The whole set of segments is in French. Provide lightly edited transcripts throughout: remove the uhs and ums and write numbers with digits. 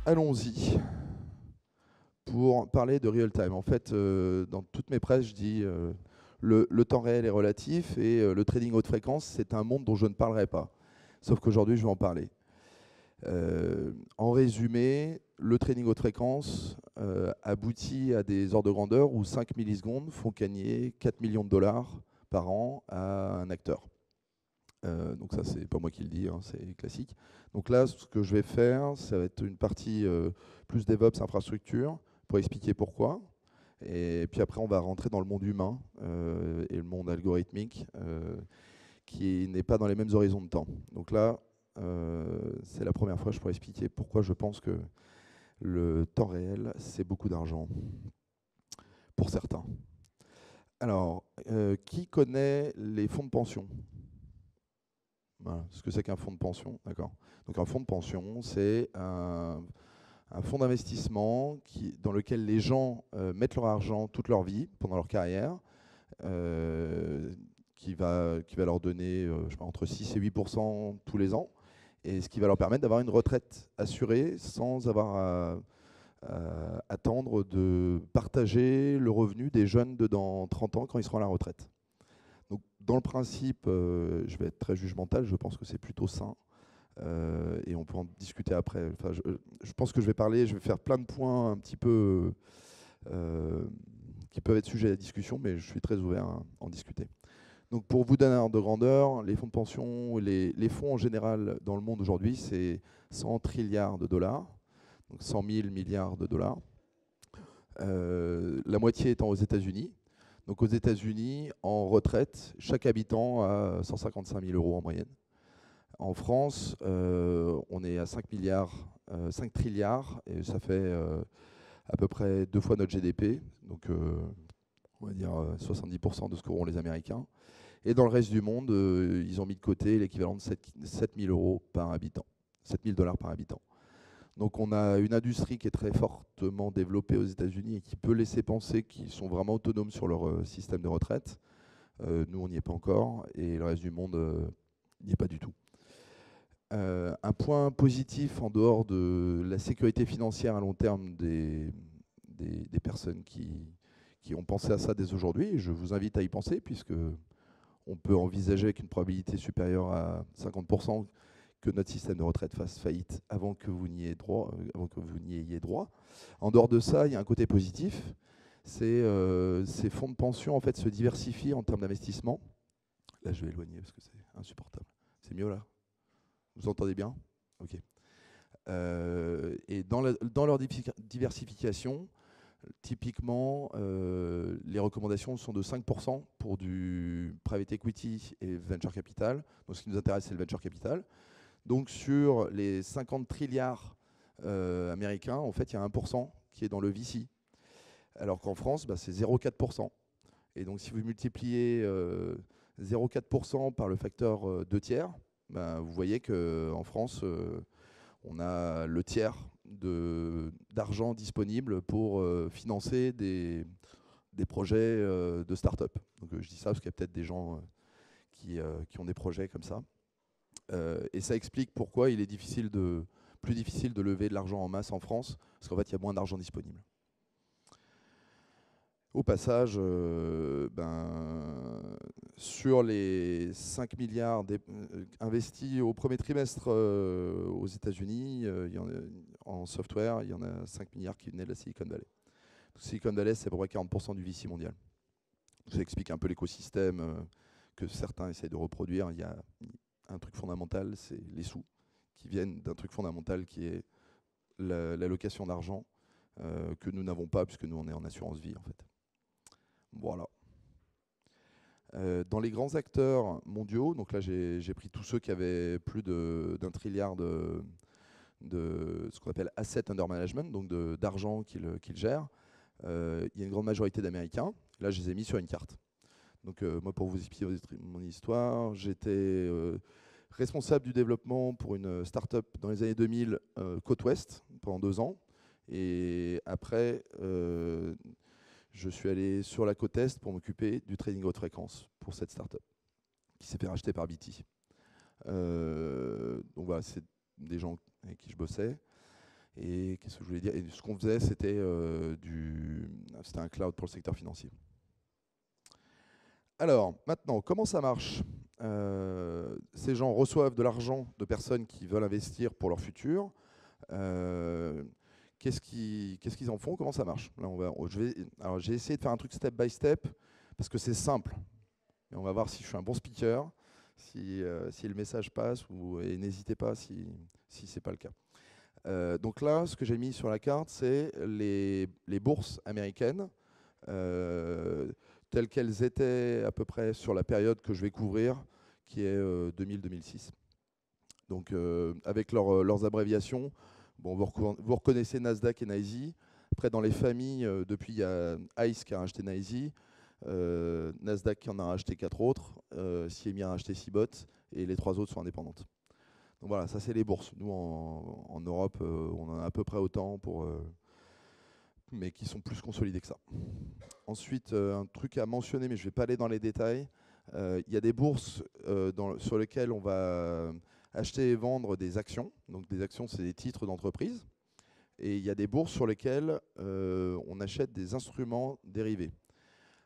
Allons-y pour parler de real time. En fait, dans toutes mes presses, je dis le temps réel est relatif et le trading haute fréquence, c'est un monde dont je ne parlerai pas. Sauf qu'aujourd'hui, je vais en parler. En résumé, le trading haute fréquence aboutit à des ordres de grandeur où 5 millisecondes font gagner 4 millions de dollars par an à un acteur. Donc ça, c'est pas moi qui le dis, hein, c'est classique. Donc là, ce que je vais faire, ça va être une partie plus DevOps infrastructure pour expliquer pourquoi. Et puis après, on va rentrer dans le monde humain et le monde algorithmique qui n'est pas dans les mêmes horizons de temps. Donc là, c'est la première fois que je pourrais expliquer pourquoi je pense que le temps réel, c'est beaucoup d'argent pour certains. Alors, qui connaît les fonds de pension ? Voilà, ce que c'est qu'un fonds de pension, d'accord. Donc un fonds de pension, c'est un fonds d'investissement dans lequel les gens mettent leur argent toute leur vie, pendant leur carrière, qui va leur donner je sais pas, entre 6 et 8% tous les ans, et ce qui va leur permettre d'avoir une retraite assurée sans avoir à attendre de partager le revenu des jeunes de dans 30 ans quand ils seront à la retraite. Donc, dans le principe, je vais être très jugemental, je pense que c'est plutôt sain. Et on peut en discuter après. Enfin, je pense que je vais faire plein de points un petit peu qui peuvent être sujets à discussion, mais je suis très ouvert à en discuter. Donc pour vous donner un ordre de grandeur, les fonds de pension, les fonds en général dans le monde aujourd'hui, c'est 100 trilliards de dollars, donc 100 000 milliards de dollars. La moitié étant aux États-Unis. Donc aux États-Unis, en retraite, chaque habitant a 155 000 euros en moyenne. En France, on est à 5 trilliards, et ça fait à peu près 2 fois notre GDP, donc on va dire 70% de ce qu'auront les Américains. Et dans le reste du monde, ils ont mis de côté l'équivalent de 7 000 euros par habitant, 7 000 dollars par habitant. Donc on a une industrie qui est très fortement développée aux États-Unis et qui peut laisser penser qu'ils sont vraiment autonomes sur leur système de retraite. Nous, on n'y est pas encore, et le reste du monde n'y est pas du tout. Un point positif en dehors de la sécurité financière à long terme des personnes qui ont pensé à ça dès aujourd'hui, et je vous invite à y penser, puisque on peut envisager avec une probabilité supérieure à 50% que notre système de retraite fasse faillite avant que vous n'y ayez droit. En dehors de ça, il y a un côté positif, c'est ces fonds de pension en fait se diversifient en termes d'investissement. Là, je vais éloigner parce que c'est insupportable. C'est mieux là ? Vous entendez bien ? Ok. Et dans leur diversification, typiquement, les recommandations sont de 5% pour du private equity et venture capital. Donc ce qui nous intéresse, c'est le venture capital. Donc sur les 50 trilliards américains, en fait, il y a 1% qui est dans le VC. Alors qu'en France, c'est 0,4%. Et donc si vous multipliez 0,4% par le facteur 2 tiers, vous voyez qu'en France, on a le tiers d'argent disponible pour financer des projets de start-up. Donc je dis ça parce qu'il y a peut-être des gens qui ont des projets comme ça. Et ça explique pourquoi il est plus difficile de lever de l'argent en masse en France, parce qu'en fait, il y a moins d'argent disponible. Au passage, sur les 5 milliards investis au premier trimestre aux États-Unis, en software, il y en a 5 milliards qui venaient de la Silicon Valley. Silicon Valley, c'est à peu près 40% du VC mondial. Ça explique un peu l'écosystème que certains essayent de reproduire. Il y a un truc fondamental, c'est les sous, qui viennent d'un truc fondamental qui est l'allocation d'argent que nous n'avons pas, puisque nous, on est en assurance vie, en fait. Voilà. Dans les grands acteurs mondiaux, donc là j'ai pris tous ceux qui avaient plus d'un trilliard de ce qu'on appelle asset under management, donc d'argent qu'ils gèrent. Il y a une grande majorité d'Américains. Là je les ai mis sur une carte. Donc moi, pour vous expliquer mon histoire, j'étais responsable du développement pour une start-up dans les années 2000 côte ouest pendant 2 ans. Et après, je suis allé sur la côte est pour m'occuper du trading haute fréquence pour cette start-up qui s'est fait racheter par BT. Donc voilà, c'est des gens avec qui je bossais. Et qu'est-ce que je voulais dire? Et ce qu'on faisait, c'était un cloud pour le secteur financier. Alors, maintenant, comment ça marche? Ces gens reçoivent de l'argent de personnes qui veulent investir pour leur futur. Qu'est-ce qu'ils en font? Comment ça marche? Là, alors, j'ai essayé de faire un truc step by step, parce que c'est simple. Et on va voir si je suis un bon speaker, si le message passe, et n'hésitez pas si ce n'est pas le cas. Donc là, ce que j'ai mis sur la carte, c'est les bourses américaines, telles qu'elles étaient à peu près sur la période que je vais couvrir, qui est 2000-2006. Donc avec leurs abréviations, bon, vous reconnaissez Nasdaq et NYSE. Après, dans les familles, depuis, il y a ICE qui a racheté NYSE, Nasdaq qui en a racheté 4 autres, CME a racheté Cbot, et les 3 autres sont indépendantes. Donc voilà, ça c'est les bourses. Nous en Europe, on en a à peu près autant, mais qui sont plus consolidés que ça. Ensuite, un truc à mentionner, mais je ne vais pas aller dans les détails, il y a des bourses sur lesquelles on va acheter et vendre des actions. Donc des actions, c'est des titres d'entreprise. Et il y a des bourses sur lesquelles on achète des instruments dérivés.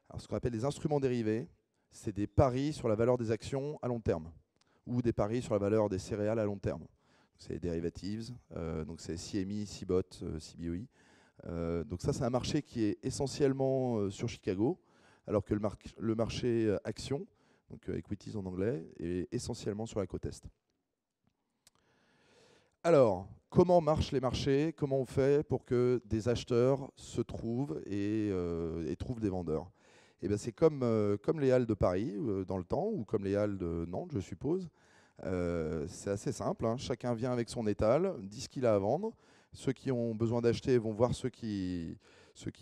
Alors, ce qu'on appelle des instruments dérivés, c'est des paris sur la valeur des actions à long terme, ou des paris sur la valeur des céréales à long terme. C'est les derivatives, donc c'est CME, Cbot, Cboe. Donc ça, c'est un marché qui est essentiellement sur Chicago, alors que le marché action, donc equities en anglais, est essentiellement sur la côte Est. Alors, comment marchent les marchés? Comment on fait pour que des acheteurs se trouvent et trouvent des vendeurs? Eh bien, c'est comme les halles de Paris dans le temps, ou comme les halles de Nantes, je suppose. C'est assez simple, hein. Chacun vient avec son étal, dit ce qu'il a à vendre. Ceux qui ont besoin d'acheter vont voir ceux qui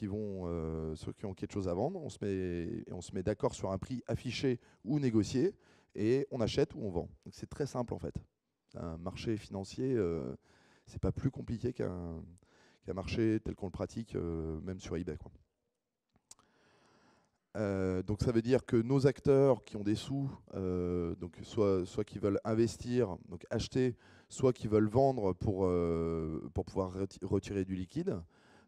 ont quelque chose à vendre. On se met d'accord sur un prix affiché ou négocié, et on achète ou on vend. Donc c'est très simple en fait. Un marché financier, c'est pas plus compliqué qu'un marché tel qu'on le pratique, même sur eBay, quoi. Donc ça veut dire que nos acteurs qui ont des sous, donc soit qui veulent investir, donc acheter, soit qui veulent vendre pour pouvoir retirer du liquide,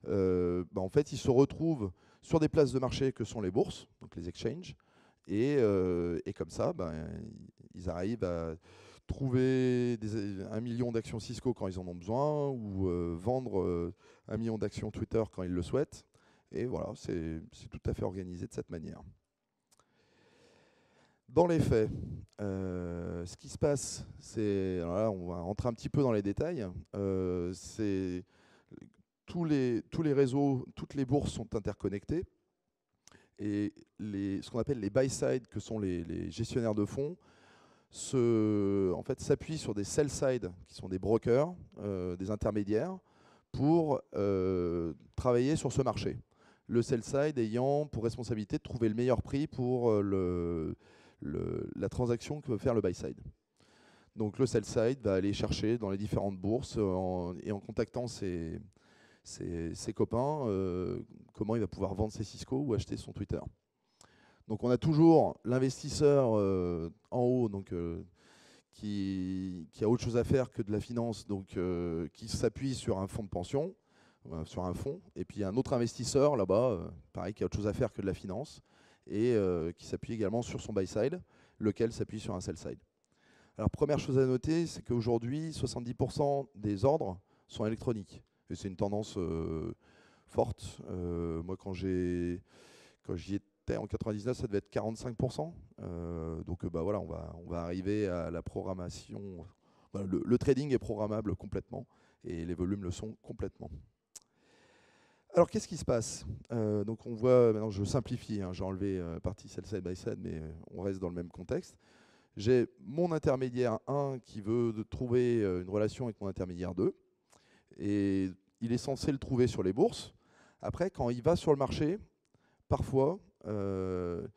en fait ils se retrouvent sur des places de marché que sont les bourses, donc les exchanges, et comme ça ils arrivent à trouver 1 million d'actions Cisco quand ils en ont besoin, ou vendre 1 million d'actions Twitter quand ils le souhaitent. Et voilà, c'est tout à fait organisé de cette manière. Dans les faits, ce qui se passe, c'est, alors là, on va rentrer un petit peu dans les détails, c'est tous les réseaux, toutes les bourses sont interconnectées, et ce qu'on appelle les buy-side, que sont les gestionnaires de fonds, en fait, s'appuient sur des sell-side, qui sont des brokers, des intermédiaires, pour travailler sur ce marché. Le sell-side ayant pour responsabilité de trouver le meilleur prix pour la transaction que veut faire le buy-side. Donc le sell-side va aller chercher dans les différentes bourses et en contactant ses copains, comment il va pouvoir vendre ses Cisco ou acheter son Twitter. Donc on a toujours l'investisseur en haut, donc, qui a autre chose à faire que de la finance, donc qui s'appuie sur un fonds de pension, sur un fonds, et puis un autre investisseur là-bas, pareil, qui a autre chose à faire que de la finance, et qui s'appuie également sur son buy-side, lequel s'appuie sur un sell-side. Alors première chose à noter, c'est qu'aujourd'hui, 70% des ordres sont électroniques, et c'est une tendance forte. Moi, quand j'y étais en 99, ça devait être 45%. Donc voilà, on va arriver à la programmation. Voilà, le trading est programmable complètement, et les volumes le sont complètement. Alors, qu'est-ce qui se passe? Donc, on voit, maintenant je simplifie, hein, j'ai enlevé la partie sell-side buy-side, mais on reste dans le même contexte. J'ai mon intermédiaire 1 qui veut trouver une relation avec mon intermédiaire 2, et il est censé le trouver sur les bourses. Après, quand il va sur le marché, parfois, il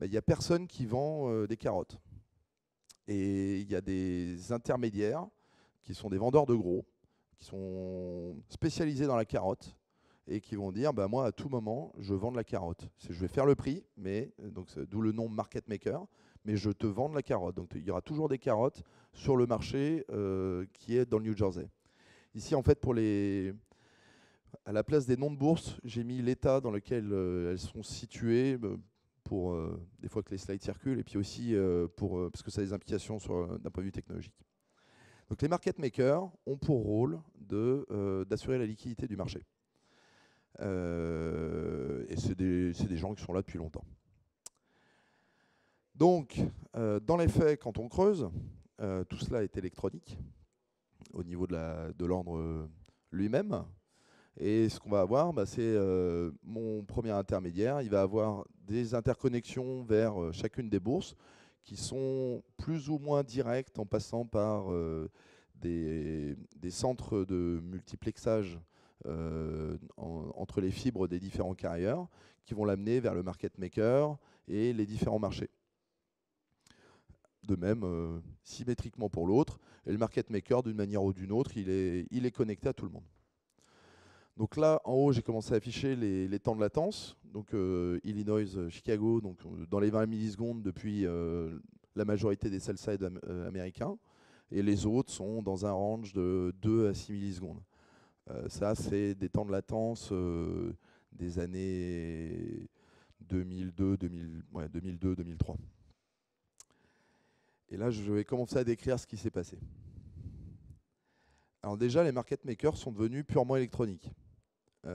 n'y a personne qui vend des carottes. Et il y a des intermédiaires qui sont des vendeurs de gros, qui sont spécialisés dans la carotte, et qui vont dire, moi, à tout moment, je vends de la carotte. Je vais faire le prix, d'où le nom market maker, mais je te vends de la carotte. Donc il y aura toujours des carottes sur le marché qui est dans le New Jersey. Ici, en fait, à la place des noms de bourse, j'ai mis l'état dans lequel elles sont situées pour des fois que les slides circulent et puis aussi parce que ça a des implications d'un point de vue technologique. Donc les market makers ont pour rôle d'assurer la liquidité du marché. Et c'est des gens qui sont là depuis longtemps. Donc, dans les faits, quand on creuse, tout cela est électronique au niveau de l'ordre lui-même. Et ce qu'on va avoir, c'est mon premier intermédiaire. Il va avoir des interconnexions vers chacune des bourses qui sont plus ou moins directes en passant par des centres de multiplexage entre les fibres des différents carriers qui vont l'amener vers le market maker et les différents marchés. De même, symétriquement pour l'autre. Et le market maker, d'une manière ou d'une autre, il est connecté à tout le monde. Donc là, en haut, j'ai commencé à afficher les temps de latence. Donc Illinois, Chicago, donc dans les 20 millisecondes depuis la majorité des sell-side américains. Et les autres sont dans un range de 2 à 6 millisecondes. Ça, c'est des temps de latence des années 2002, 2003. Et là, je vais commencer à décrire ce qui s'est passé. Alors déjà, les market makers sont devenus purement électroniques. Et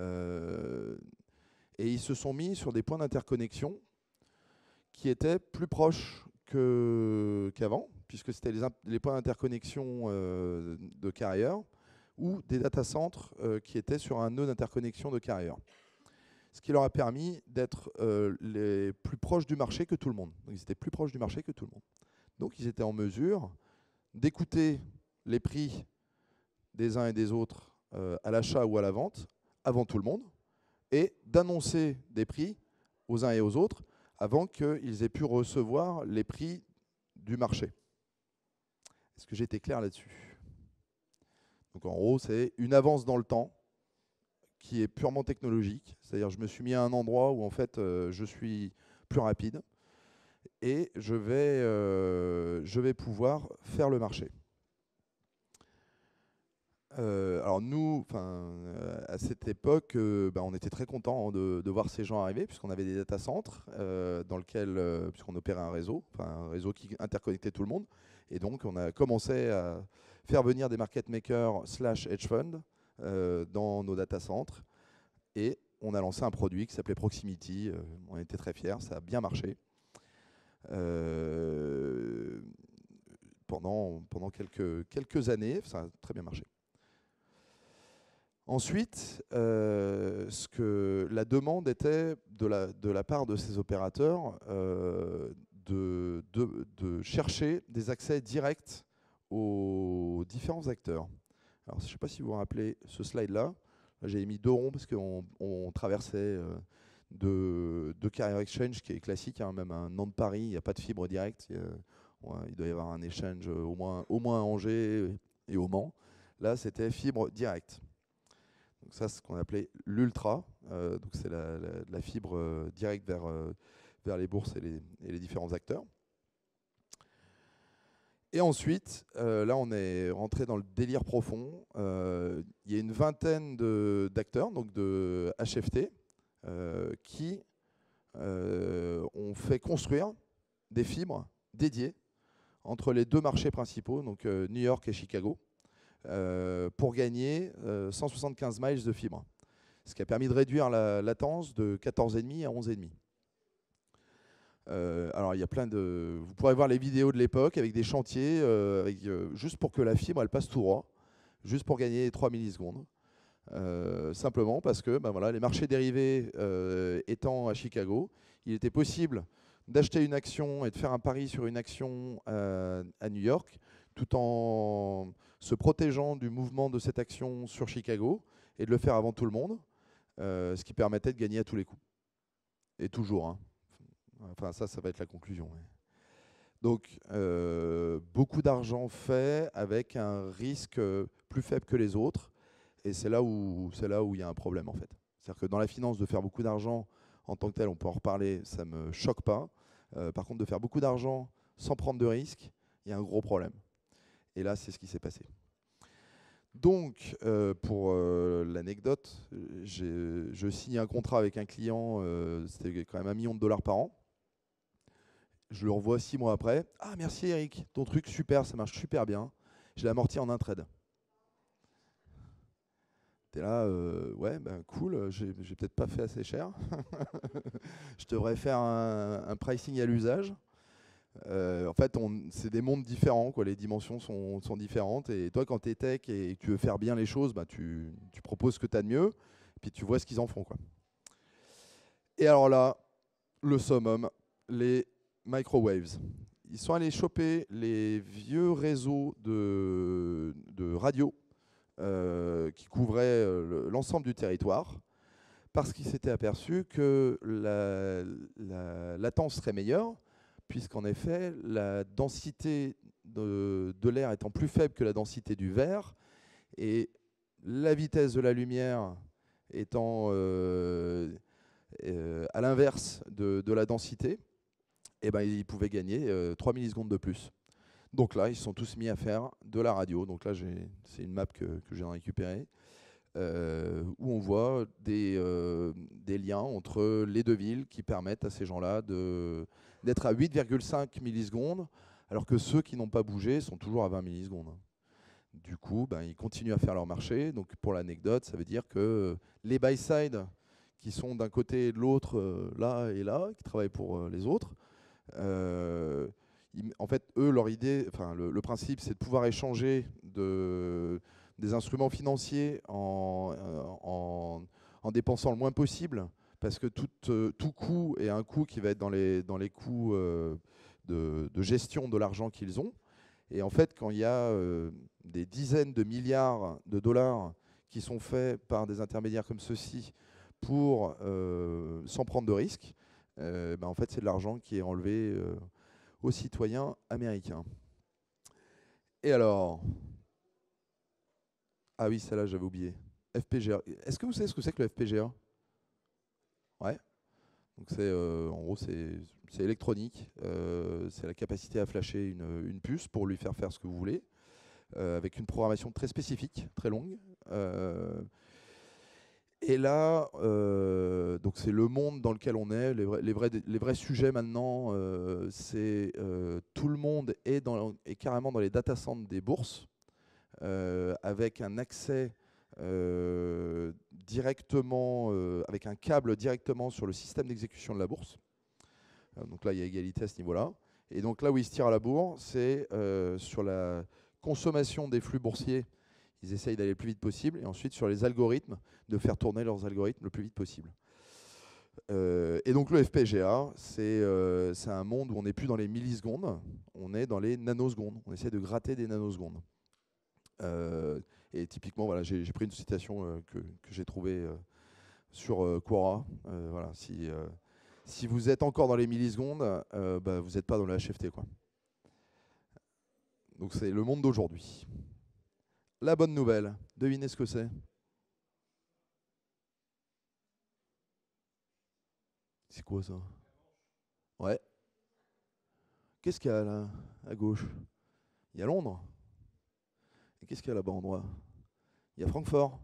ils se sont mis sur des points d'interconnexion qui étaient plus proches qu'avant, puisque c'était les points d'interconnexion de carrier ou des data centers qui étaient sur un nœud d'interconnexion de carrier. Ce qui leur a permis d'être les plus proches du marché que tout le monde. Donc ils étaient plus proches du marché que tout le monde. Donc ils étaient en mesure d'écouter les prix des uns et des autres à l'achat ou à la vente avant tout le monde et d'annoncer des prix aux uns et aux autres avant qu'ils aient pu recevoir les prix du marché. Est-ce que j'ai été clair là-dessus? Donc en gros, c'est une avance dans le temps qui est purement technologique. C'est-à-dire je me suis mis à un endroit où en fait je suis plus rapide et je vais pouvoir faire le marché. Alors nous, à cette époque, on était très contents de voir ces gens arriver, puisqu'on avait des data centers dans lequel, puisqu'on opérait un réseau qui interconnectait tout le monde. Et donc on a commencé à faire venir des market makers / hedge funds dans nos data centers. Et on a lancé un produit qui s'appelait Proximity. On était très fiers, ça a bien marché. Pendant quelques années, ça a très bien marché. Ensuite, la demande était de la part de ces opérateurs de chercher des accès directs aux différents acteurs. Alors, je ne sais pas si vous vous rappelez ce slide-là. J'ai mis 2 ronds parce qu'on traversait de Carrier Exchange qui est classique, hein, même à Nantes-Paris, il n'y a pas de fibre directe. Il doit y avoir un échange au moins à Angers et au Mans. Là, c'était fibre directe. Donc ça, c'est ce qu'on appelait l'ultra. Donc c'est la fibre directe vers les bourses et les différents acteurs. Et ensuite, là, on est rentré dans le délire profond. Il y a une vingtaine d'acteurs, donc de HFT, qui ont fait construire des fibres dédiées entre les 2 marchés principaux, donc New York et Chicago, pour gagner 175 miles de fibre, ce qui a permis de réduire la latence de 14,5 à 11,5. Alors il y a vous pourrez voir les vidéos de l'époque avec des chantiers, juste pour que la fibre elle passe tout droit, juste pour gagner 3 millisecondes. Simplement parce que voilà, les marchés dérivés étant à Chicago, il était possible d'acheter une action et de faire un pari sur une action à New York, tout en se protégeant du mouvement de cette action sur Chicago et de le faire avant tout le monde, ce qui permettait de gagner à tous les coups. Et toujours. Hein. Enfin, ça va être la conclusion. Ouais. Donc, beaucoup d'argent fait avec un risque plus faible que les autres. Et c'est là où il y a un problème, en fait. C'est-à-dire que dans la finance, de faire beaucoup d'argent en tant que tel, on peut en reparler, ça ne me choque pas. Par contre, de faire beaucoup d'argent sans prendre de risque, il y a un gros problème. Et là, c'est ce qui s'est passé. Donc, pour l'anecdote, je signe un contrat avec un client, c'était quand même 1 million de dollars par an. Je le revois 6 mois après. Ah, merci Eric, ton truc super, ça marche super bien. Je l'ai amorti en un trade. T'es là, ouais, ben cool, j'ai peut-être pas fait assez cher. Je devrais faire un pricing à l'usage. En fait, c'est des mondes différents, quoi. Les dimensions sont différentes. Et toi, quand tu es tech et que tu veux faire bien les choses, bah, tu proposes ce que tu as de mieux, et puis tu vois ce qu'ils en font, quoi. Et alors là, le summum, les microwaves. Ils sont allés choper les vieux réseaux de radio qui couvraient l'ensemble du territoire, parce qu'ils s'étaient aperçus que la latence serait meilleure, puisqu'en effet, la densité de l'air étant plus faible que la densité du verre, et la vitesse de la lumière étant à l'inverse de la densité, et ben, ils pouvaient gagner 3 millisecondes de plus. Donc là, ils se sont tous mis à faire de la radio. Donc là, c'est une map que j'ai récupérée, où on voit des liens entre les deux villes qui permettent à ces gens-là d'être à 8,5 millisecondes, alors que ceux qui n'ont pas bougé sont toujours à 20 millisecondes. Du coup, ben, ils continuent à faire leur marché. Donc pour l'anecdote, ça veut dire que les buy-side, qui sont d'un côté et de l'autre, là et là, qui travaillent pour les autres, en fait, eux, leur idée, enfin, le principe, c'est de pouvoir échanger des instruments financiers en dépensant le moins possible, parce que tout coût est un coût qui va être dans les coûts de gestion de l'argent qu'ils ont. Et en fait, quand il y a des dizaines de milliards de dollars qui sont faits par des intermédiaires comme ceux-ci sans prendre de risques, ben en fait, c'est de l'argent qui est enlevé aux citoyens américains. Et alors, ah oui, celle-là, j'avais oublié. FPGA. Est-ce que vous savez ce que c'est que le FPGA? Ouais. Donc en gros, c'est électronique. C'est la capacité à flasher une puce pour lui faire faire ce que vous voulez, avec une programmation très spécifique, très longue. Et là, donc c'est le monde dans lequel on est. Les vrais sujets maintenant, c'est tout le monde est carrément dans les data centers des bourses, avec un accès directement, avec un câble directement sur le système d'exécution de la bourse. Donc là, il y a égalité à ce niveau-là. Et donc là où ils se tirent à la bourre, c'est sur la consommation des flux boursiers. Ils essayent d'aller le plus vite possible. Et ensuite, sur les algorithmes, de faire tourner leurs algorithmes le plus vite possible. Et donc le FPGA, c'est un monde où on n'est plus dans les millisecondes, on est dans les nanosecondes. On essaie de gratter des nanosecondes. Et typiquement, voilà, j'ai pris une citation que j'ai trouvée sur Quora. Voilà, si vous êtes encore dans les millisecondes, bah, vous n'êtes pas dans le HFT, quoi. Donc c'est le monde d'aujourd'hui. La bonne nouvelle, devinez ce que c'est? C'est quoi ça? Ouais. Qu'est-ce qu'il y a là, à gauche? Il y a Londres. Et qu'est-ce qu'il y a là-bas en droit? Il y a Francfort.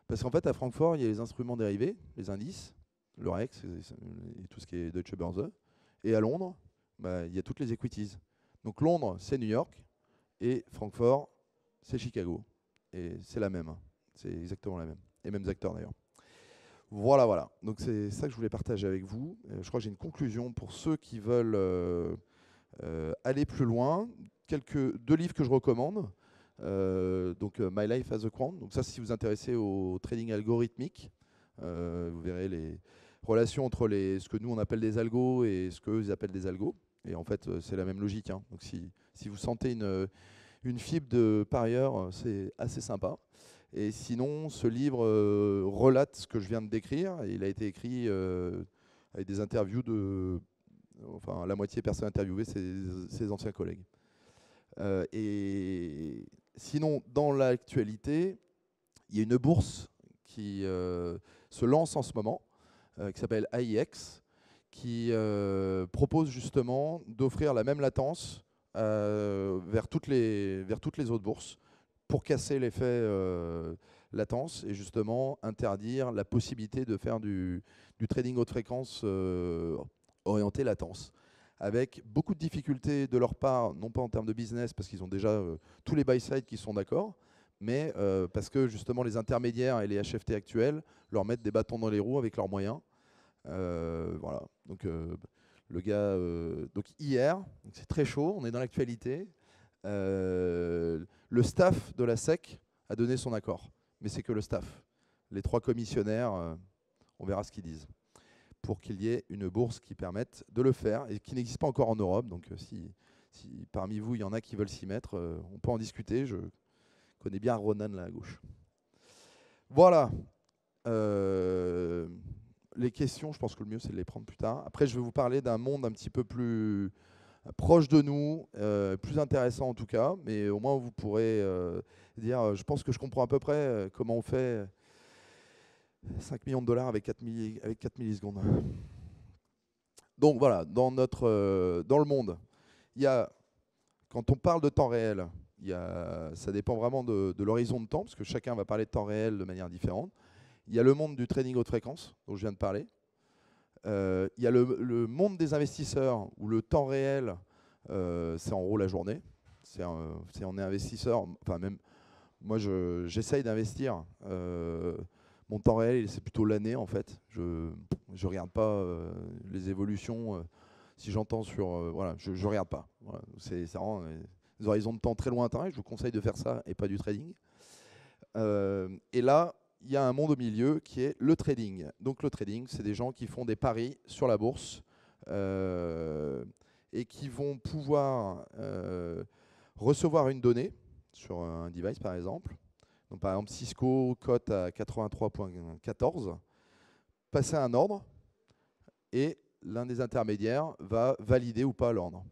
Parce qu'en fait, à Francfort, il y a les instruments dérivés, les indices, le REX et tout ce qui est Deutsche Börse. Et à Londres, bah, il y a toutes les equities. Donc Londres, c'est New York. Et Francfort, c'est Chicago. Et c'est la même. C'est exactement la même. Les mêmes acteurs d'ailleurs. Voilà, voilà. Donc c'est ça que je voulais partager avec vous. Je crois que j'ai une conclusion pour ceux qui veulent aller plus loin. Deux livres que je recommande. Donc My Life as a Quant. Donc ça, si vous vous intéressez au trading algorithmique, vous verrez les relations entre ce que nous on appelle des algos et ce qu'eux ils appellent des algos. Et en fait, c'est la même logique, hein. Donc si vous sentez une fibre de parieur, c'est assez sympa. Et sinon, ce livre relate ce que je viens de décrire. Et il a été écrit avec des interviews enfin, la moitié des personnes interviewées, c'est ses anciens collègues. Et sinon, dans l'actualité, il y a une bourse qui se lance en ce moment, qui s'appelle AIX, qui propose justement d'offrir la même latence vers toutes les autres bourses, pour casser l'effet latence et justement interdire la possibilité de faire du trading haute fréquence orienté latence. Avec beaucoup de difficultés de leur part, non pas en termes de business, parce qu'ils ont déjà tous les buy-side qui sont d'accord, mais parce que justement les intermédiaires et les HFT actuels leur mettent des bâtons dans les roues avec leurs moyens. Voilà. Donc le gars, donc hier, c'est très chaud, on est dans l'actualité. Le staff de la SEC a donné son accord, mais c'est que le staff. Les 3 commissionnaires, on verra ce qu'ils disent, pour qu'il y ait une bourse qui permette de le faire et qui n'existe pas encore en Europe. Donc si parmi vous, il y en a qui veulent s'y mettre, on peut en discuter. Je connais bien Ronan là à gauche. Voilà. Les questions, je pense que le mieux c'est de les prendre plus tard. Après, je vais vous parler d'un monde un petit peu plus proche de nous, plus intéressant en tout cas, mais au moins vous pourrez dire, je pense que je comprends à peu près comment on fait 5 millions de dollars avec 4 millisecondes. Donc voilà, dans le monde, il y a, quand on parle de temps réel, ça dépend vraiment de l'horizon de temps, parce que chacun va parler de temps réel de manière différente. Il y a le monde du trading haute fréquence, dont je viens de parler. Il y a le monde des investisseurs, où le temps réel, c'est en gros la journée. On est investisseur, enfin même, moi j'essaye d'investir. Mon temps réel, c'est plutôt l'année en fait. Je ne regarde pas les évolutions. Si j'entends sur... voilà, je ne regarde pas. Voilà. C'est vraiment des horizons de temps très lointains. Je vous conseille de faire ça et pas du trading. Et là, il y a un monde au milieu qui est le trading. Donc le trading, c'est des gens qui font des paris sur la bourse et qui vont pouvoir recevoir une donnée sur un device par exemple. Donc par exemple Cisco cote à 83.14, passer un ordre et l'un des intermédiaires va valider ou pas l'ordre.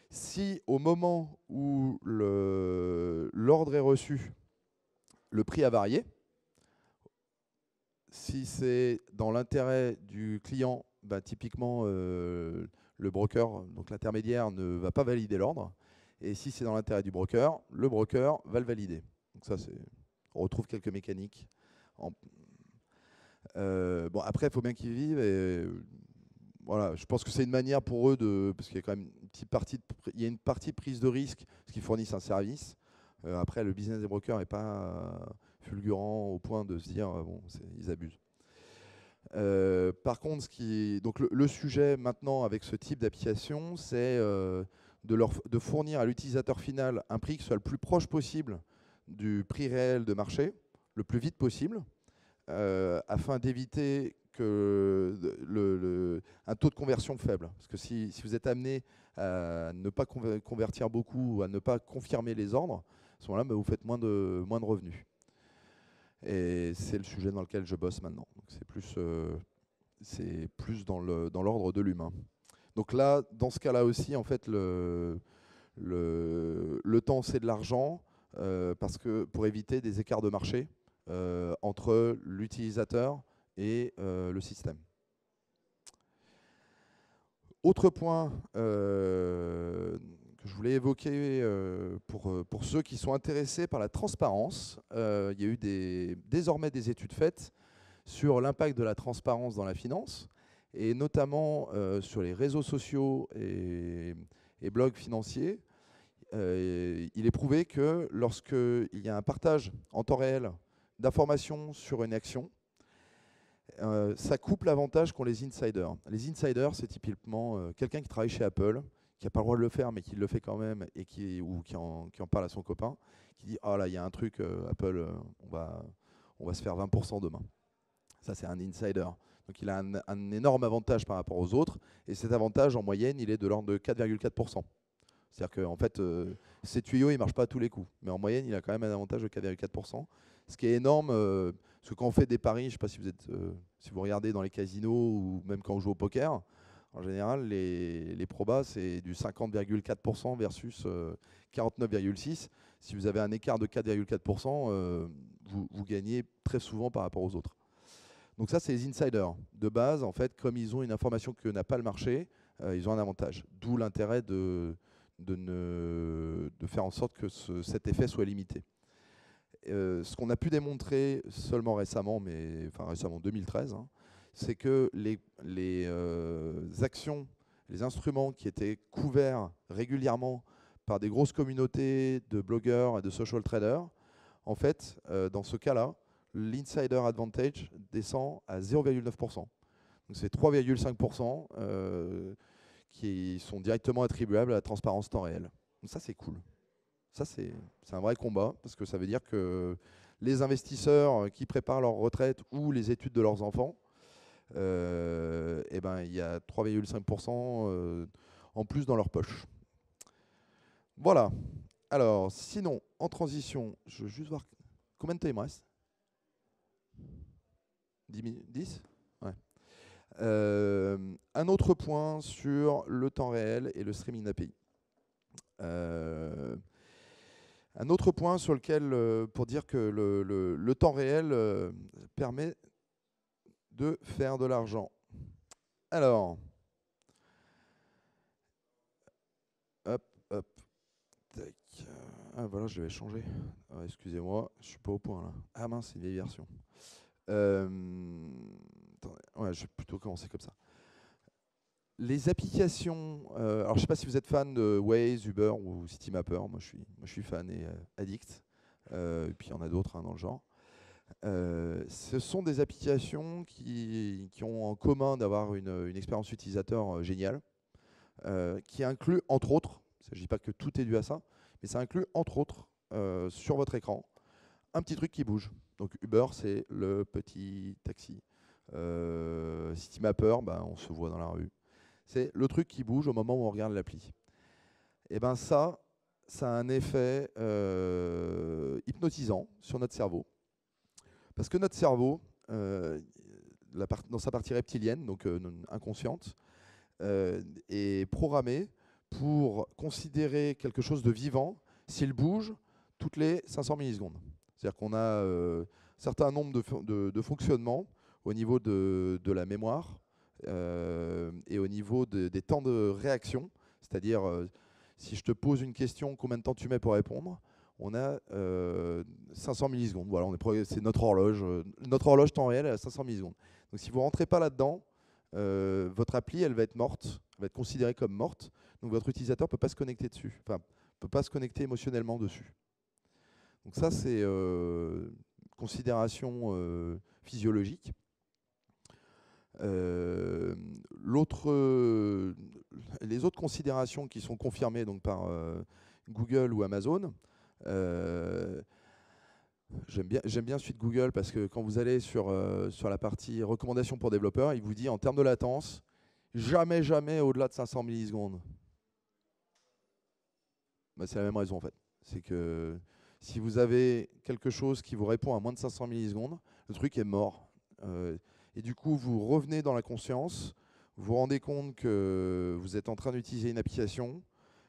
Si au moment où l'ordre est reçu, le prix a varié, si c'est dans l'intérêt du client, bah, typiquement le broker, donc l'intermédiaire, ne va pas valider l'ordre. Et si c'est dans l'intérêt du broker, le broker va le valider. Donc ça, on retrouve quelques mécaniques. Bon, après, il faut bien qu'ils vivent. Et, voilà, je pense que c'est une manière pour eux parce qu'il y a quand même une petite partie de prise de risque, parce qu'ils fournissent un service. Après, le business des brokers n'est pas fulgurant au point de se dire bon, ils abusent. Par contre, donc le sujet maintenant avec ce type d'application, c'est de fournir à l'utilisateur final un prix qui soit le plus proche possible du prix réel de marché, le plus vite possible, afin d'éviter un taux de conversion faible. Parce que si vous êtes amené à ne pas convertir beaucoup, à ne pas confirmer les ordres, à ce moment-là, bah, vous faites moins de revenus. Et c'est le sujet dans lequel je bosse maintenant. C'est plus dans l'ordre de l'humain. Donc là, dans ce cas-là aussi, en fait, le temps, c'est de l'argent, parce que pour éviter des écarts de marché entre l'utilisateur et le système. Autre point que je voulais évoquer pour ceux qui sont intéressés par la transparence, il y a eu désormais des études faites sur l'impact de la transparence dans la finance, et notamment sur les réseaux sociaux et blogs financiers. Il est prouvé que lorsqu'il y a un partage en temps réel d'informations sur une action, ça coupe l'avantage qu'ont les insiders. Les insiders, c'est typiquement quelqu'un qui travaille chez Apple, qui n'a pas le droit de le faire, mais qui le fait quand même, et qui en parle à son copain, qui dit « Ah là, il y a un truc, Apple, on va se faire 20% demain ». Ça, c'est un insider. Donc il a un énorme avantage par rapport aux autres, et cet avantage, en moyenne, il est de l'ordre de 4,4%. C'est-à-dire qu'en fait, ces tuyaux, ils ne marchent pas à tous les coups. Mais en moyenne, il a quand même un avantage de 4,4%. Ce qui est énorme, parce que quand on fait des paris, je ne sais pas si vous regardez dans les casinos ou même quand on joue au poker, en général, les probas, c'est du 50,4% versus 49,6%. Si vous avez un écart de 4,4%, vous gagnez très souvent par rapport aux autres. Donc ça, c'est les insiders. De base, en fait, comme ils ont une information que n'a pas le marché, ils ont un avantage. D'où l'intérêt de faire en sorte que cet effet soit limité. ce qu'on a pu démontrer seulement récemment, mais enfin récemment 2013, hein, c'est que les actions, les instruments qui étaient couverts régulièrement par des grosses communautés de blogueurs et de social traders, en fait, dans ce cas-là, l'insider advantage descend à 0,9%. Donc c'est 3,5% qui sont directement attribuables à la transparence temps réel. Donc ça, c'est cool. Ça, c'est un vrai combat, parce que ça veut dire que les investisseurs qui préparent leur retraite ou les études de leurs enfants, eh ben, il y a 3,5% en plus dans leur poche. Voilà. Alors, sinon, en transition, je veux juste voir combien de temps il me reste. 10 minutes 10 ouais. Un autre point sur le temps réel et le streaming d'API. Un autre point sur lequel, pour dire que le temps réel permet de faire de l'argent. Alors, hop, hop, tac. Ah voilà, je l'avais changé. Ah, excusez-moi, je suis pas au point là. Ah mince, c'est une vieille version. Attendez, ouais, je vais plutôt commencer comme ça. Les applications, alors je ne sais pas si vous êtes fan de Waze, Uber ou Citymapper, moi je suis fan et addict, et puis il y en a d'autres dans le genre. Ce sont des applications qui ont en commun d'avoir une expérience utilisateur géniale, qui inclut entre autres, il ne s'agit pas que tout est dû à ça, mais ça inclut entre autres sur votre écran un petit truc qui bouge. Donc Uber, c'est le petit taxi. Citymapper, ben, on se voit dans la rue. C'est le truc qui bouge au moment où on regarde l'appli. Et bien ça a un effet hypnotisant sur notre cerveau. Parce que notre cerveau, dans sa partie reptilienne, donc inconsciente, est programmé pour considérer quelque chose de vivant s'il bouge toutes les 500 millisecondes. C'est-à-dire qu'on a un certain nombre de fonctionnements au niveau de la mémoire et au niveau des temps de réaction. C'est-à-dire, si je te pose une question, combien de temps tu mets pour répondre? On a 500 millisecondes. Voilà, c'est notre horloge. Notre horloge temps réel est à 500 millisecondes. Donc si vous ne rentrez pas là-dedans, votre appli, elle va être morte, va être considérée comme morte. Donc votre utilisateur ne peut pas se connecter dessus, enfin, ne peut pas se connecter émotionnellement dessus. Donc ça, c'est considération physiologique. Les autres considérations qui sont confirmées donc, par Google ou Amazon, j'aime bien suite Google parce que quand vous allez sur la partie recommandations pour développeurs, il vous dit en termes de latence, jamais au-delà de 500 millisecondes. Bah, c'est la même raison en fait. C'est que si vous avez quelque chose qui vous répond à moins de 500 millisecondes, le truc est mort. Et du coup, vous revenez dans la conscience, vous vous rendez compte que vous êtes en train d'utiliser une application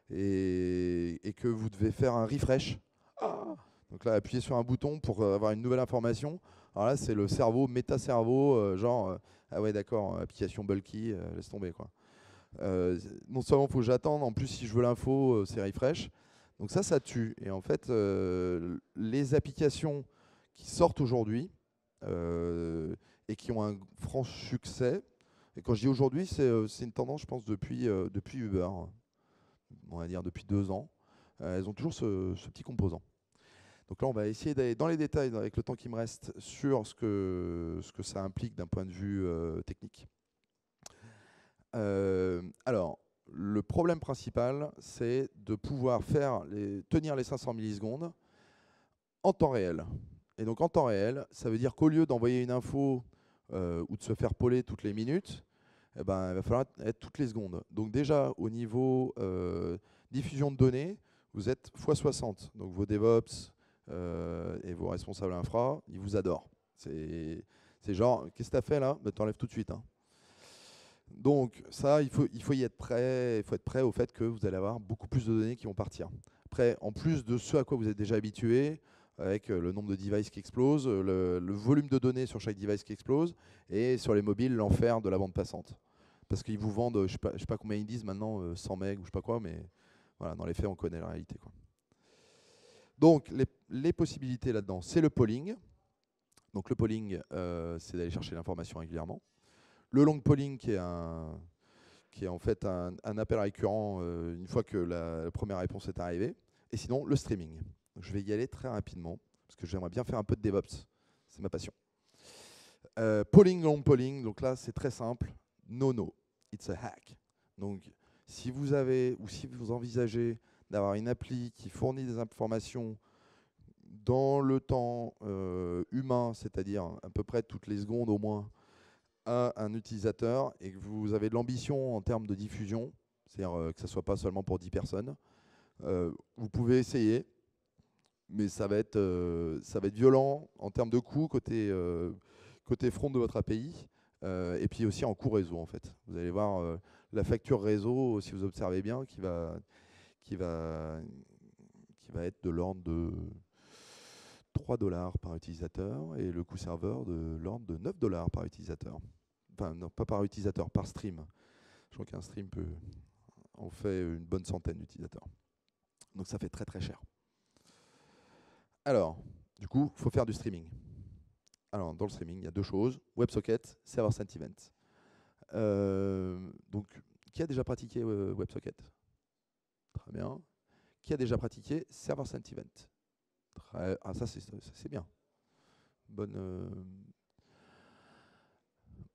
et que vous devez faire un refresh. Ah, donc là, appuyez sur un bouton pour avoir une nouvelle information. Alors là, c'est le cerveau, méta-cerveau, genre, ah ouais, d'accord, application bulky, laisse tomber, quoi. Non seulement il faut que j'attende, en plus, si je veux l'info, c'est refresh. Donc ça tue. Et en fait, les applications qui sortent aujourd'hui et qui ont un franc succès, et quand je dis aujourd'hui, c'est une tendance, je pense, depuis Uber, on va dire depuis 2 ans. Elles ont toujours ce petit composant. Donc là, on va essayer d'aller dans les détails, avec le temps qui me reste, sur ce que ça implique d'un point de vue technique. Alors, le problème principal, c'est de pouvoir tenir les 500 millisecondes en temps réel. Et donc en temps réel, ça veut dire qu'au lieu d'envoyer une info ou de se faire poler toutes les minutes, eh ben, il va falloir être toutes les secondes. Donc déjà, au niveau diffusion de données, vous êtes x60. Donc vos DevOps et vos responsables infra, ils vous adorent. C'est genre, qu'est-ce que tu as fait là? Ben, t'enlèves tout de suite. Hein. Donc ça, il faut y être prêt. Il faut être prêt au fait que vous allez avoir beaucoup plus de données qui vont partir. Après, en plus de ce à quoi vous êtes déjà habitué, avec le nombre de devices qui explose, le volume de données sur chaque device qui explose, et sur les mobiles, l'enfer de la bande passante. Parce qu'ils vous vendent, je sais pas combien ils disent maintenant, 100 MB ou je sais pas quoi, mais voilà, dans les faits, on connaît la réalité, quoi. Donc, les possibilités là-dedans, c'est le polling. Donc, le polling, c'est d'aller chercher l'information régulièrement. Le long polling, qui est en fait un appel récurrent une fois que la première réponse est arrivée. Et sinon, le streaming. Donc, je vais y aller très rapidement, parce que j'aimerais bien faire un peu de DevOps. C'est ma passion. Polling, long polling, donc là, c'est très simple. No, it's a hack. Donc, si vous avez, ou si vous envisagez d'avoir une appli qui fournit des informations dans le temps humain, c'est-à-dire à peu près toutes les secondes au moins, à un utilisateur, et que vous avez de l'ambition en termes de diffusion, c'est-à-dire que ce ne soit pas seulement pour 10 personnes, vous pouvez essayer, mais ça va être violent en termes de coûts côté front de votre API, et puis aussi en coût réseau en fait. Vous allez voir la facture réseau, si vous observez bien, qui va être de l'ordre de 3 $ par utilisateur et le coût serveur de l'ordre de 9 $ par utilisateur. Enfin, non, pas par utilisateur, par stream. Je crois qu'un stream en fait une bonne centaine d'utilisateurs. Donc ça fait très très cher. Alors, du coup, il faut faire du streaming. Alors, dans le streaming, il y a deux choses. WebSocket, Server-Side Event. Donc, qui a déjà pratiqué WebSocket? Très bien. Qui a déjà pratiqué Server-Side Event? Ah, ça c'est bien.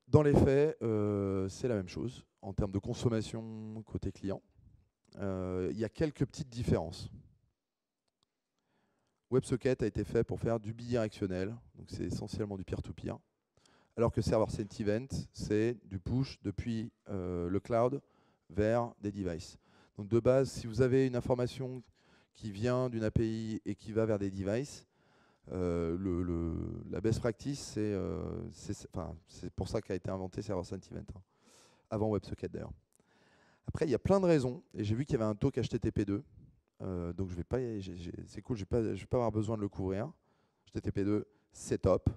Dans les faits, c'est la même chose en termes de consommation côté client. Il y a quelques petites différences. WebSocket a été fait pour faire du bidirectionnel, donc c'est essentiellement du peer-to-peer, alors que Server-Side Event, c'est du push depuis le cloud vers des devices. Donc de base, si vous avez une information qui vient d'une API et qui va vers des devices, la best practice, c'est pour ça qu'a été inventé Server-Side Event, hein, avant WebSocket d'ailleurs. Après, il y a plein de raisons, et j'ai vu qu'il y avait un talk HTTP2, donc je vais pas, c'est cool, je vais pas avoir besoin de le couvrir. HTTP2, c'est top.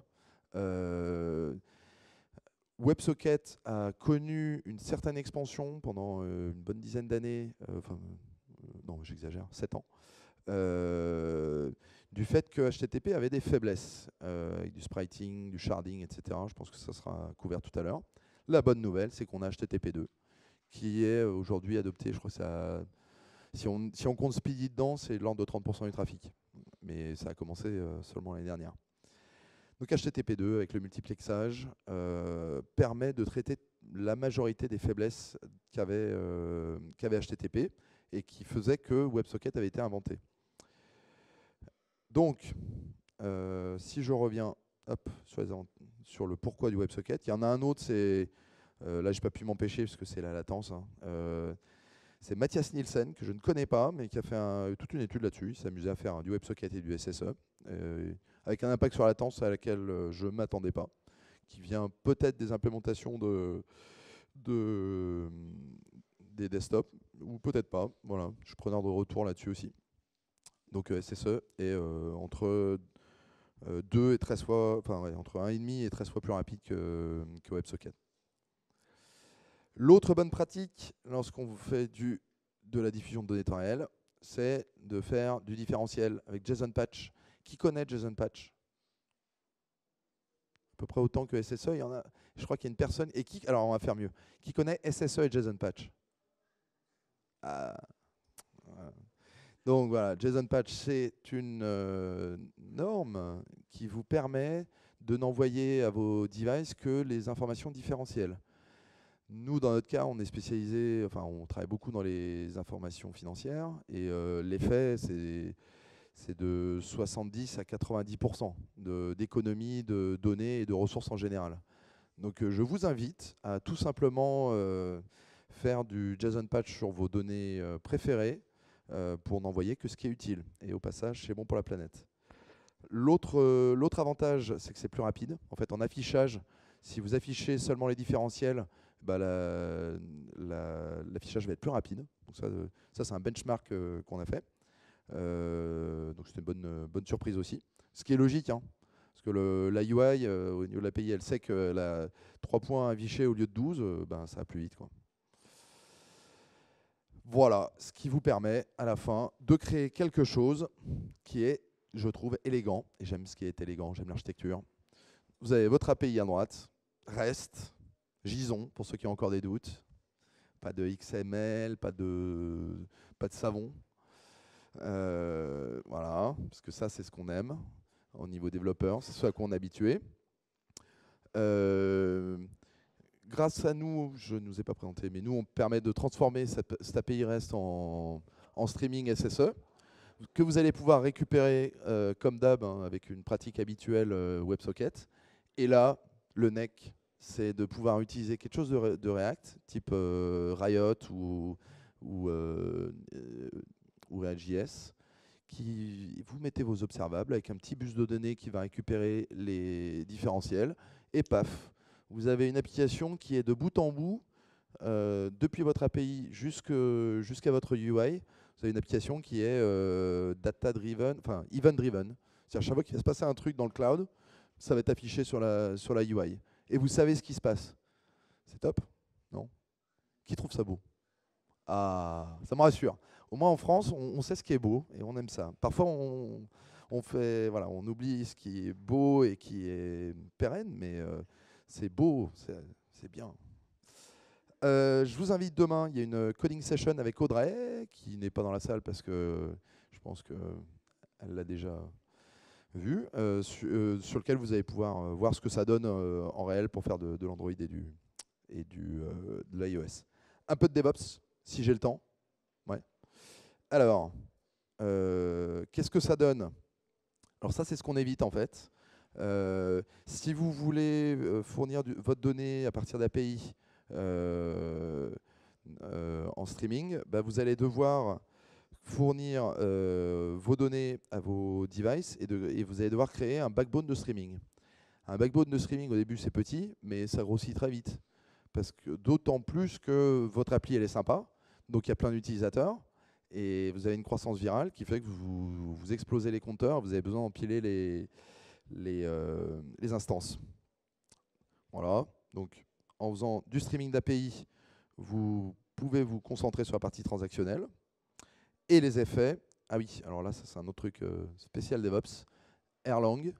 WebSocket a connu une certaine expansion pendant une bonne dizaine d'années, non, j'exagère, 7 ans, du fait que HTTP avait des faiblesses, avec du spriting, du sharding, etc. Je pense que ça sera couvert tout à l'heure. La bonne nouvelle, c'est qu'on a HTTP2, qui est aujourd'hui adopté, je crois que ça... Si on compte Speedy dedans, c'est de l'ordre de 30% du trafic. Mais ça a commencé seulement l'année dernière. Donc HTTP2 avec le multiplexage permet de traiter la majorité des faiblesses qu'avait HTTP et qui faisait que WebSocket avait été inventé. Donc, si je reviens sur le pourquoi du WebSocket, il y en a un autre, c'est là je n'ai pas pu m'empêcher parce que c'est la latence. Hein. C'est Mathias Nielsen, que je ne connais pas, mais qui a fait toute une étude là-dessus. Il s'amusait à faire du WebSocket et du SSE, avec un impact sur la latence à laquelle je ne m'attendais pas, qui vient peut-être des implémentations des desktops, ou peut-être pas. Voilà, je suis preneur de retour là-dessus aussi. Donc SSE est entre 2 et 13 fois, enfin ouais, entre 1,5 et 13 fois plus rapide que WebSocket. L'autre bonne pratique, lorsqu'on fait de la diffusion de données temps réel, c'est de faire du différentiel avec JSON Patch. Qui connaît JSON Patch? À peu près autant que SSE, il y en a. Je crois qu'il y a une personne. Alors on va faire mieux. Qui connaît SSE et JSON Patch? Voilà. Donc voilà, JSON Patch, c'est une norme qui vous permet de n'envoyer à vos devices que les informations différentielles. Nous, dans notre cas, on est spécialisé, enfin, on travaille beaucoup dans les informations financières et l'effet, c'est de 70 à 90% d'économie de données et de ressources en général. Donc, je vous invite à tout simplement faire du JSON patch sur vos données préférées pour n'envoyer que ce qui est utile. Et au passage, c'est bon pour la planète. L'autre avantage, c'est que c'est plus rapide. En fait, en affichage, si vous affichez seulement les différentiels, bah l'affichage va être plus rapide. Donc ça c'est un benchmark qu'on a fait. Donc c'était une bonne surprise aussi. Ce qui est logique, hein, parce que la UI, au niveau de l'API, elle sait qu'elle a 3 points affichés au lieu de 12, ben, ça va plus vite, quoi. Voilà, ce qui vous permet à la fin de créer quelque chose qui est, je trouve, élégant. Et j'aime ce qui est élégant, j'aime l'architecture. Vous avez votre API à droite, REST, JSON, pour ceux qui ont encore des doutes. Pas de XML, pas de savon. Voilà, parce que ça, c'est ce qu'on aime au niveau développeur, c'est ce à quoi on est habitué. Grâce à nous, je ne nous ai pas présenté, mais nous, on permet de transformer cette API REST en streaming SSE, que vous allez pouvoir récupérer comme d'hab, hein, avec une pratique habituelle WebSocket. Et là, le neck, c'est de pouvoir utiliser quelque chose de React, type Riot ou React.js, qui vous mettez vos observables avec un petit bus de données qui va récupérer les différentiels, et paf, vous avez une application qui est de bout en bout, depuis votre API jusqu'à votre UI. Vous avez une application qui est data-driven, enfin event-driven. C'est-à-dire chaque fois qu'il va se passer un truc dans le cloud, ça va être affiché sur la UI. Et vous savez ce qui se passe. C'est top? Non? Qui trouve ça beau? Ah, ça me rassure. Au moins en France, on sait ce qui est beau et on aime ça. Parfois, voilà, on oublie ce qui est beau et qui est pérenne, mais c'est beau, c'est bien. Je vous invite demain, il y a une coding session avec Audrey, qui n'est pas dans la salle parce que je pense qu'elle l'a déjà vu, sur lequel vous allez pouvoir voir ce que ça donne en réel pour faire de l'Android et de l'iOS. Un peu de DevOps, si j'ai le temps. Ouais. Alors, qu'est-ce que ça donne? Alors ça, c'est ce qu'on évite en fait. Si vous voulez fournir votre donnée à partir d'API en streaming, bah, vous allez devoir fournir vos données à vos devices et vous allez devoir créer un backbone de streaming. Un backbone de streaming, au début, c'est petit, mais ça grossit très vite. Parce que d'autant plus que votre appli, elle est sympa, donc il y a plein d'utilisateurs, et vous avez une croissance virale qui fait que vous explosez les compteurs, vous avez besoin d'empiler les instances. Voilà, donc en faisant du streaming d'API, vous pouvez vous concentrer sur la partie transactionnelle. Et les effets, ah oui, alors là, ça c'est un autre truc spécial DevOps, Erlang.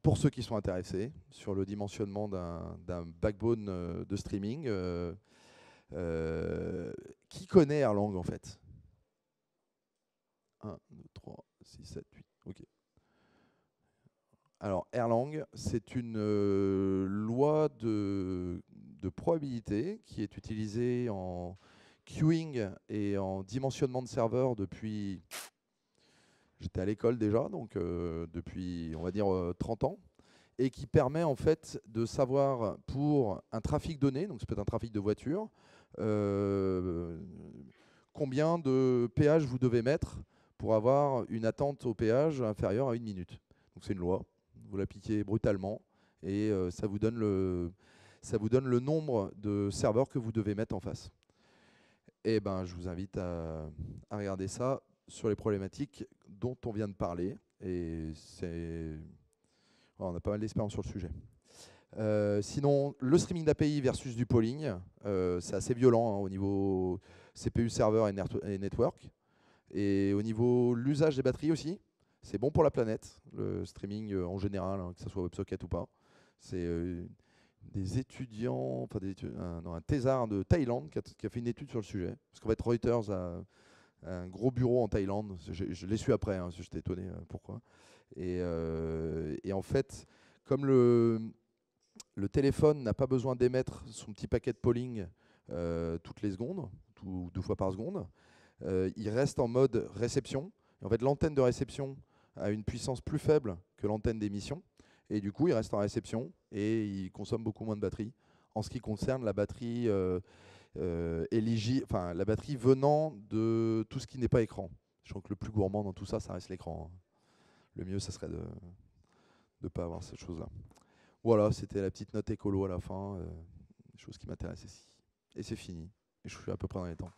Pour ceux qui sont intéressés sur le dimensionnement d'un backbone de streaming, qui connaît Erlang en fait? 1, 2, 3, 6, 7, 8. Ok. Alors Erlang, c'est une loi de probabilité qui est utilisée en queuing et en dimensionnement de serveurs depuis... J'étais à l'école déjà, donc depuis, on va dire, 30 ans, et qui permet en fait de savoir pour un trafic donné, donc ça peut être un trafic de voiture, combien de péages vous devez mettre pour avoir une attente au péage inférieure à 1 minute. Donc c'est une loi, vous l'appliquez brutalement, et ça vous donne le nombre de serveurs que vous devez mettre en face. Et ben, je vous invite à regarder ça sur les problématiques dont on vient de parler. Et on a pas mal d'expérience sur le sujet. Sinon, le streaming d'API versus du polling, c'est assez violent hein, au niveau CPU serveur et network. Et au niveau l'usage des batteries aussi, c'est bon pour la planète, le streaming en général, hein, que ce soit WebSocket ou pas. C'est des étudiants, enfin un thésard de Thaïlande qui a fait une étude sur le sujet. Parce qu'en fait, Reuters a un gros bureau en Thaïlande. Je l'ai su après, hein, j'étais étonné pourquoi. Et en fait, comme le téléphone n'a pas besoin d'émettre son petit paquet de polling toutes les secondes, 2 fois par seconde, il reste en mode réception. Et en fait, l'antenne de réception a une puissance plus faible que l'antenne d'émission. Et du coup, il reste en réception et il consomme beaucoup moins de batterie. En ce qui concerne la batterie la batterie venant de tout ce qui n'est pas écran. Je crois que le plus gourmand dans tout ça, ça reste l'écran. Le mieux, ça serait de ne pas avoir cette chose-là. Voilà, c'était la petite note écolo à la fin, chose qui m'intéresse ici. Et c'est fini. Et je suis à peu près dans les temps.